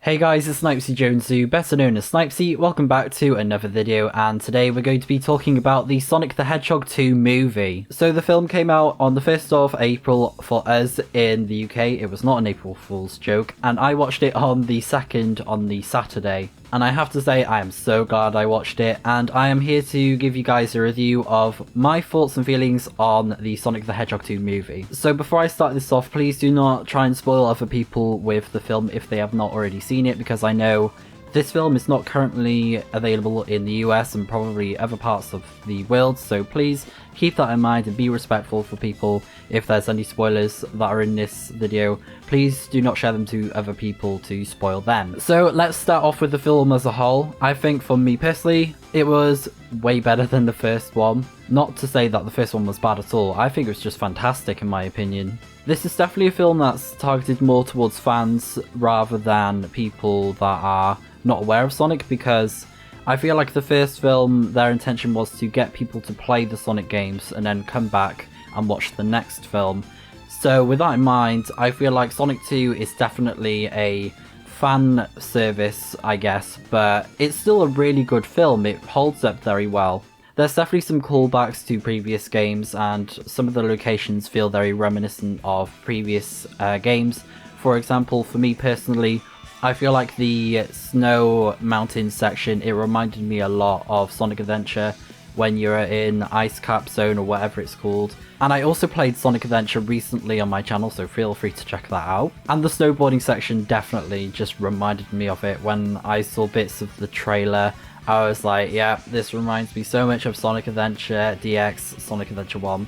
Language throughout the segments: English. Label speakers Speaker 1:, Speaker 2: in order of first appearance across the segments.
Speaker 1: Hey guys, it's Snipezy Jonzu, better known as Snipezy. Welcome back to another video, and today we're going to be talking about the Sonic the Hedgehog 2 movie. So the film came out on the 1st of April for us in the UK. It was not an April Fool's joke, and I watched it on the 2nd on the Saturday. And I have to say, I am so glad I watched it, and I am here to give you guys a review of my thoughts and feelings on the Sonic the Hedgehog 2 movie. So before I start this off, please do not try and spoil other people with the film if they have not already seen it, because I know this film is not currently available in the US and probably other parts of the world, so please keep that in mind and be respectful for people. If there's any spoilers that are in this video, please do not share them to other people to spoil them. So let's start off with the film as a whole. I think for me personally, it was way better than the first one. Not to say that the first one was bad at all, I think it was just fantastic in my opinion. This is definitely a film that's targeted more towards fans rather than people that are not aware of Sonic, because I feel like the first film, their intention was to get people to play the Sonic games and then come back and watch the next film. So with that in mind, I feel like Sonic 2 is definitely a fan service, I guess, but it's still a really good film. It holds up very well. There's definitely some callbacks to previous games, and some of the locations feel very reminiscent of previous games. For example, for me personally, I feel like the Snow Mountain section, it reminded me a lot of Sonic Adventure when you're in Ice Cap Zone or whatever it's called. And I also played Sonic Adventure recently on my channel, so feel free to check that out. And the snowboarding section definitely just reminded me of it. When I saw bits of the trailer, I was like, yeah, this reminds me so much of Sonic Adventure DX, Sonic Adventure 1.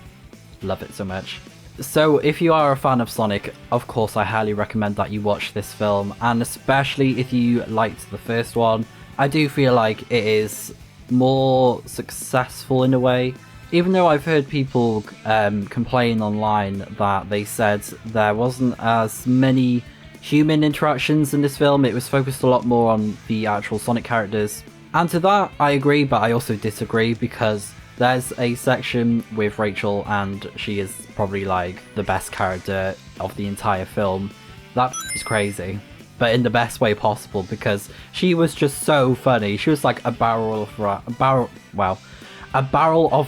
Speaker 1: Love it so much. So if you are a fan of Sonic, of course I highly recommend that you watch this film, and especially if you liked the first one. I do feel like it is more successful in a way, even though I've heard people complain online that they said there wasn't as many human interactions in this film. It was focused a lot more on the actual Sonic characters, and to that I agree, but I also disagree, because there's a section with Rachel and she is probably like the best character of the entire film. That is crazy, but in the best way possible, because she was just so funny. She was like a barrel of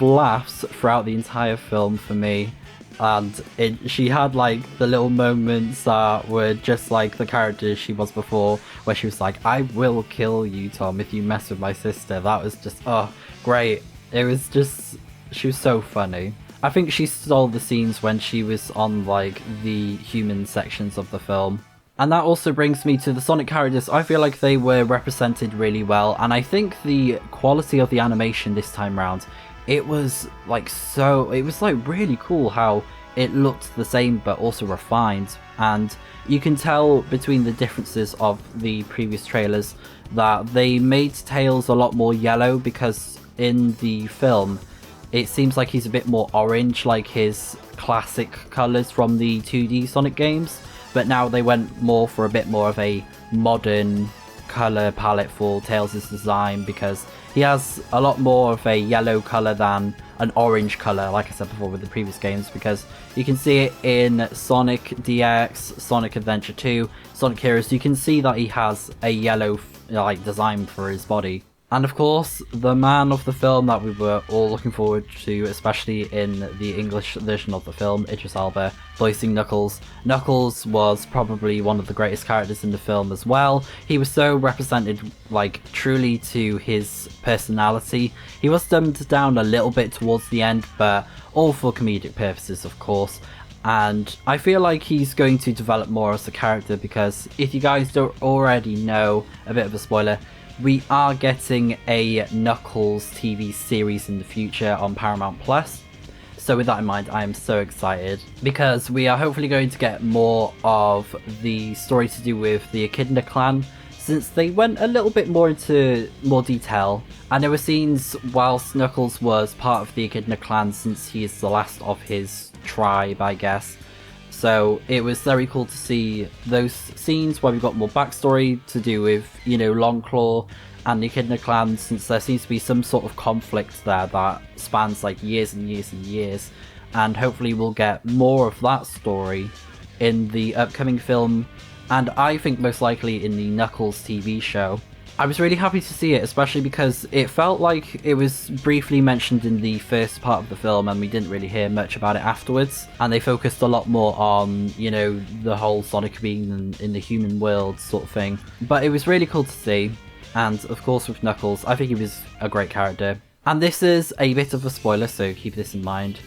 Speaker 1: laughs throughout the entire film for me. And she had like the little moments that were just like the character she was before, where she was like, I will kill you, Tom, if you mess with my sister. That was just, oh, great. It was just, she was so funny. I think she stole the scenes when she was on like the human sections of the film. And that also brings me to the Sonic characters. I feel like they were represented really well, and I think the quality of the animation this time round, it was like really cool how it looked the same but also refined. And you can tell between the differences of the previous trailers that they made Tails a lot more yellow, because in the film it seems like he's a bit more orange, like his classic colours from the 2D Sonic games, but now they went more for a bit more of a modern colour palette for Tails' design, because he has a lot more of a yellow colour than an orange colour, like I said before with the previous games, because you can see it in Sonic DX, Sonic Adventure 2, Sonic Heroes. You can see that he has a yellow like design for his body. And of course, the man of the film that we were all looking forward to, especially in the English version of the film, Idris Elba, voicing Knuckles. Knuckles was probably one of the greatest characters in the film as well. He was so represented, like, truly to his personality. He was dumbed down a little bit towards the end, but all for comedic purposes, of course. And I feel like he's going to develop more as a character, because if you guys don't already know, a bit of a spoiler, we are getting a Knuckles TV series in the future on Paramount Plus. So with that in mind, I am so excited, because we are hopefully going to get more of the story to do with the Echidna clan, since they went a little bit more into more detail. And there were scenes whilst Knuckles was part of the Echidna clan, since he is the last of his tribe, I guess. So it was very cool to see those scenes where we got more backstory to do with, you know, Longclaw and the Echidna clan, since there seems to be some sort of conflict there that spans like years and years and years. And hopefully we'll get more of that story in the upcoming film and I think most likely in the Knuckles TV show. I was really happy to see it, especially because it felt like it was briefly mentioned in the first part of the film and we didn't really hear much about it afterwards. And they focused a lot more on, you know, the whole Sonic being in the human world sort of thing. But it was really cool to see. And of course with Knuckles, I think he was a great character. And this is a bit of a spoiler, so keep this in mind.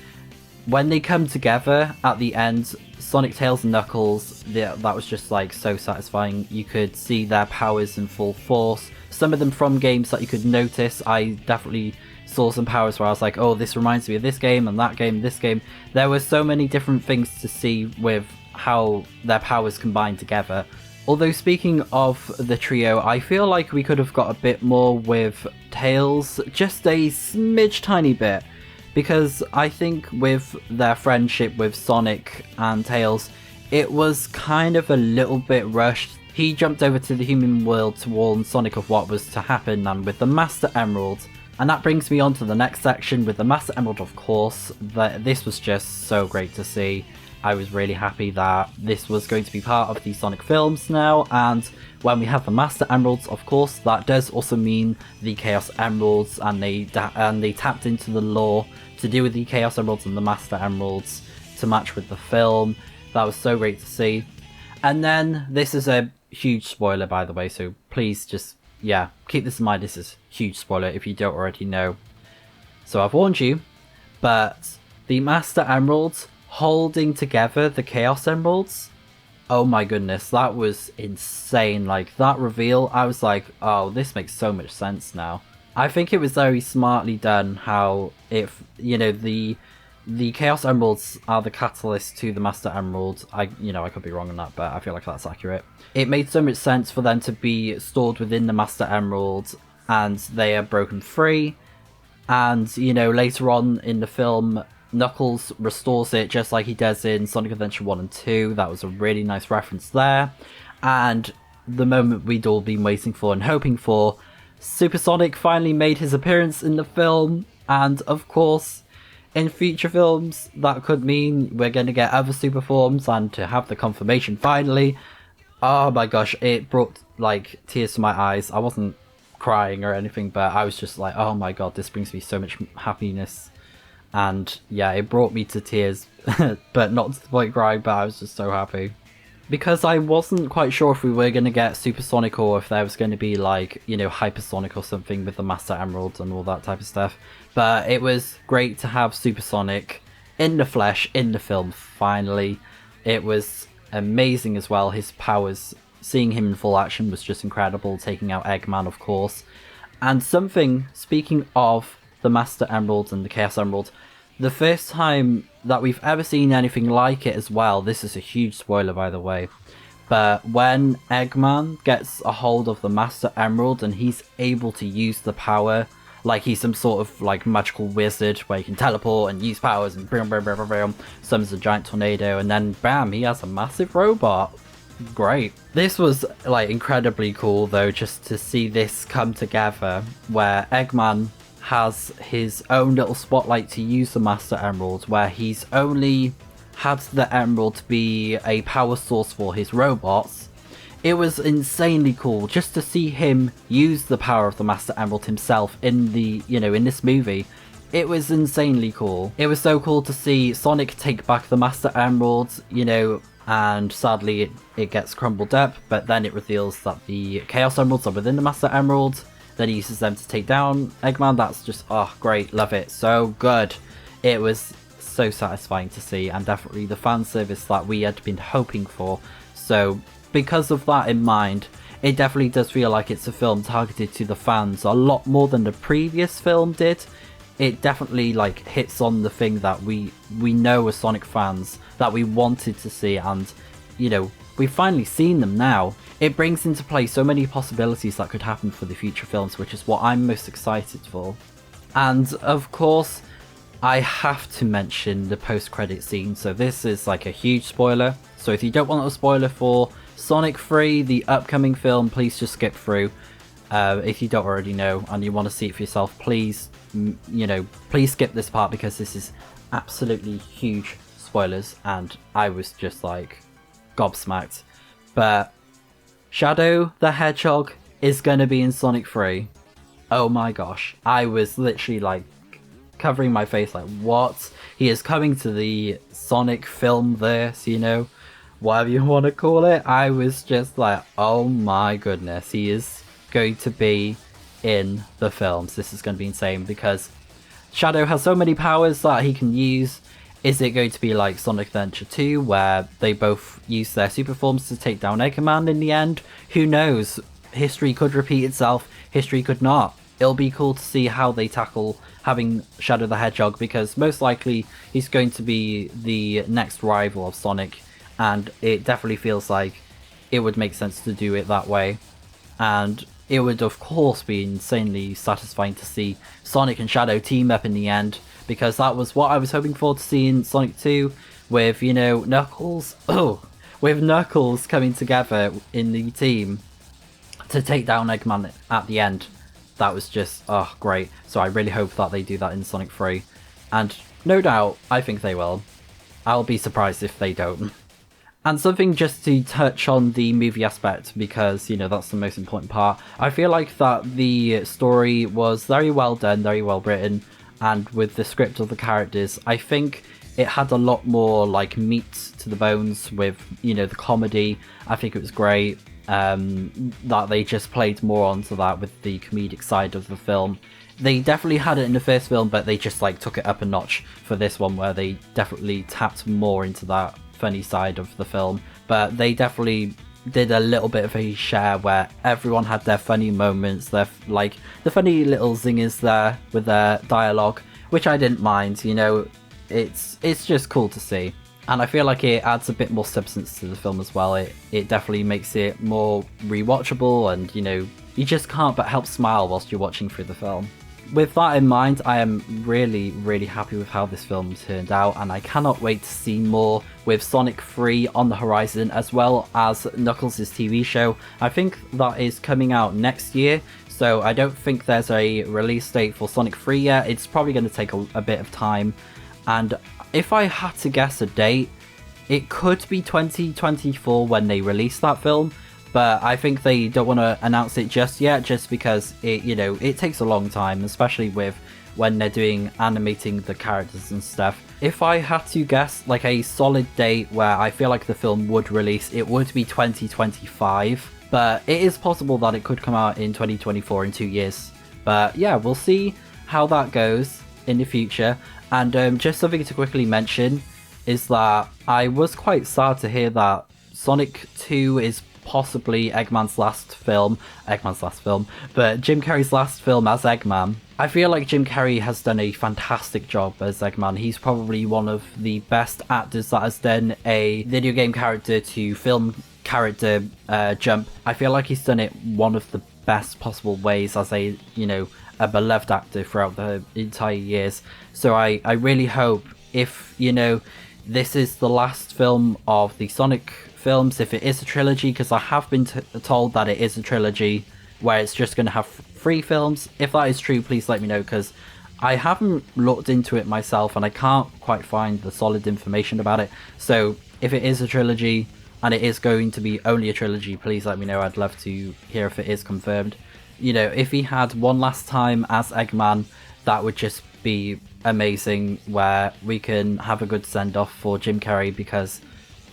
Speaker 1: When they come together at the end, Sonic, Tails and Knuckles, that was just like so satisfying. You could see their powers in full force. Some of them from games that you could notice. I definitely saw some powers where I was like, oh, this reminds me of this game and that game, this game. There were so many different things to see with how their powers combined together. Although speaking of the trio, I feel like we could have got a bit more with Tails, just a smidge tiny bit. Because I think with their friendship with Sonic and Tails, it was kind of a little bit rushed. He jumped over to the human world to warn Sonic of what was to happen, and with the Master Emerald. And that brings me on to the next section with the Master Emerald, of course. This was just so great to see. I was really happy that this was going to be part of the Sonic films now, and when we have the Master Emeralds, of course, that does also mean the Chaos Emeralds, and they tapped into the lore to do with the Chaos Emeralds and the Master Emeralds to match with the film. That was so great to see. And then, this is a huge spoiler by the way, so please just, yeah, keep this in mind, this is a huge spoiler if you don't already know. So I've warned you, but the Master Emeralds holding together the Chaos Emeralds, oh my goodness, that was insane. Like, that reveal, I was like, oh, this makes so much sense now. I think it was very smartly done how, if, you know, the Chaos Emeralds are the catalyst to the Master Emerald. I could be wrong on that, but I feel like that's accurate. It made so much sense for them to be stored within the Master Emerald, and they are broken free. And, you know, later on in the film, Knuckles restores it just like he does in Sonic Adventure 1 and 2. That was a really nice reference there. And the moment we'd all been waiting for and hoping for, Super Sonic finally made his appearance in the film. And of course, in future films, that could mean we're going to get other super forms, and to have the confirmation finally, oh my gosh, it brought like tears to my eyes. I wasn't crying or anything, but I was just like, oh my god, this brings me so much happiness. And yeah, it brought me to tears, but not to the point of crying, but I was just so happy. Because I wasn't quite sure if we were going to get Supersonic or if there was going to be like, you know, Hypersonic or something with the Master Emerald and all that type of stuff. But it was great to have Supersonic in the flesh, in the film, finally. It was amazing as well. His powers, seeing him in full action was just incredible, taking out Eggman, of course. And something, speaking of the Master Emerald and the Chaos Emerald, the first time that we've ever seen anything like it as well, this is a huge spoiler by the way, but when Eggman gets a hold of the Master Emerald and he's able to use the power, like he's some sort of like magical wizard where he can teleport and use powers and summons a giant tornado, and then bam, he has a massive robot. Great. This was like incredibly cool though, just to see this come together where Eggman has his own little spotlight to use the Master Emerald, where he's only had the Emerald to be a power source for his robots. It was insanely cool just to see him use the power of the Master Emerald himself in the, you know, in this movie. It was insanely cool. It was so cool to see Sonic take back the Master Emerald, you know, and sadly it gets crumbled up, but then it reveals that the Chaos Emeralds are within the Master Emerald. Then he uses them to take down Eggman. That's just, oh, great, love it, so good. It was so satisfying to see, and definitely the fan service that we had been hoping for. So because of that in mind, it definitely does feel like it's a film targeted to the fans a lot more than the previous film did. It definitely like hits on the thing that we know as Sonic fans that we wanted to see, and you know, we've finally seen them now. It brings into play so many possibilities that could happen for the future films, which is what I'm most excited for. And of course, I have to mention the post-credit scene. So this is like a huge spoiler. So if you don't want a spoiler for Sonic 3, the upcoming film, please just skip through. If you don't already know and you want to see it for yourself, please, you know, please skip this part, because this is absolutely huge spoilers and I was just like gobsmacked. But Shadow the Hedgehog is gonna be in Sonic 3. Oh my gosh. I was literally like covering my face like, what? He is coming to the Sonic filmverse, you know? Whatever you want to call it. I was just like, oh my goodness. He is going to be in the films. This is going to be insane because Shadow has so many powers that he can use. Is it going to be like Sonic the Hedgehog 2 where they both use their super forms to take down Eggman in the end? Who knows? History could repeat itself. History could not. It'll be cool to see how they tackle having Shadow the Hedgehog because most likely he's going to be the next rival of Sonic, and it definitely feels like it would make sense to do it that way. And it would of course be insanely satisfying to see Sonic and Shadow team up in the end, because that was what I was hoping for to see in Sonic 2 with, you know, Knuckles. With Knuckles coming together in the team to take down Eggman at the end. That was just, oh, great. So I really hope that they do that in Sonic 3. And no doubt, I think they will. I'll be surprised if they don't. And something just to touch on the movie aspect, because, you know, that's the most important part. I feel like that the story was very well done, very well written, and with the script of the characters, I think it had a lot more, like, meat to the bones with, you know, the comedy. I think it was great. That they just played more onto that with the comedic side of the film. They definitely had it in the first film, but they just like took it up a notch for this one, where they definitely tapped more into that funny side of the film. But they definitely did a little bit of a share where everyone had their funny moments, their like the funny little zingers there with their dialogue, which I didn't mind. You know, it's just cool to see. And I feel like it adds a bit more substance to the film as well. It definitely makes it more rewatchable, and, you know, you just can't but help smile whilst you're watching through the film. With that in mind, I am really, really happy with how this film turned out, and I cannot wait to see more with Sonic 3 on the horizon, as well as Knuckles' TV show. I think that is coming out next year, so I don't think there's a release date for Sonic 3 yet. It's probably going to take a bit of time, and if I had to guess a date, it could be 2024 when they release that film, but I think they don't want to announce it just yet, just because it, you know, it takes a long time, especially with when they're doing animating the characters and stuff. If I had to guess like a solid date where I feel like the film would release, it would be 2025, but it is possible that it could come out in 2024 in 2 years. But yeah, we'll see how that goes in the future. And just something to quickly mention is that I was quite sad to hear that Sonic 2 is possibly Eggman's last film, but Jim Carrey's last film as Eggman. I feel like Jim Carrey has done a fantastic job as Eggman. He's probably one of the best actors that has done a video game character to film character jump. I feel like he's done it one of the best possible ways as a, you know, a beloved actor throughout the entire years. So I really hope, if, you know, this is the last film of the Sonic films, if it is a trilogy, because I have been told that it is a trilogy where it's just going to have 3 films. If that is true, please let me know, because I haven't looked into it myself and I can't quite find the solid information about it. So if it is a trilogy and it is going to be only a trilogy, please let me know. I'd love to hear if it is confirmed. You know, if he had one last time as Eggman, that would just be amazing, where we can have a good send-off for Jim Carrey, because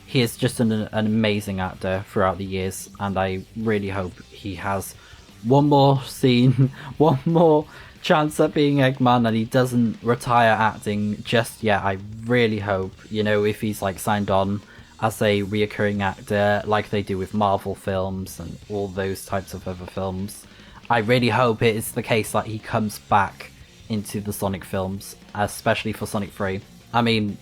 Speaker 1: he is just an amazing actor throughout the years, and I really hope he has one more scene, one more chance at being Eggman, and he doesn't retire acting just yet. I really hope, you know, if he's like signed on as a reoccurring actor like they do with Marvel films and all those types of other films, I really hope it is the case that he comes back into the Sonic films, especially for Sonic 3. I mean,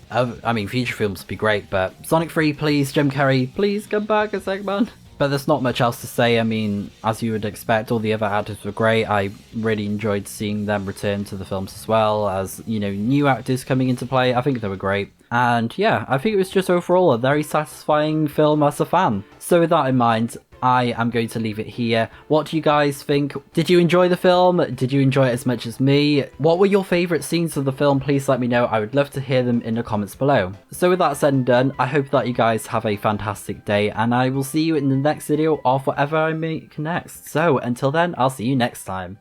Speaker 1: future films would be great, but Sonic 3, please, Jim Carrey, please come back as Eggman. But there's not much else to say. I mean, as you would expect, all the other actors were great. I really enjoyed seeing them return to the films, as well as, you know, new actors coming into play. I think they were great. And yeah, I think it was just overall a very satisfying film as a fan. So with that in mind, I am going to leave it here. What do you guys think? Did you enjoy the film? Did you enjoy it as much as me? What were your favourite scenes of the film? Please let me know. I would love to hear them in the comments below. So with that said and done, I hope that you guys have a fantastic day, and I will see you in the next video of whatever I make next. So until then, I'll see you next time.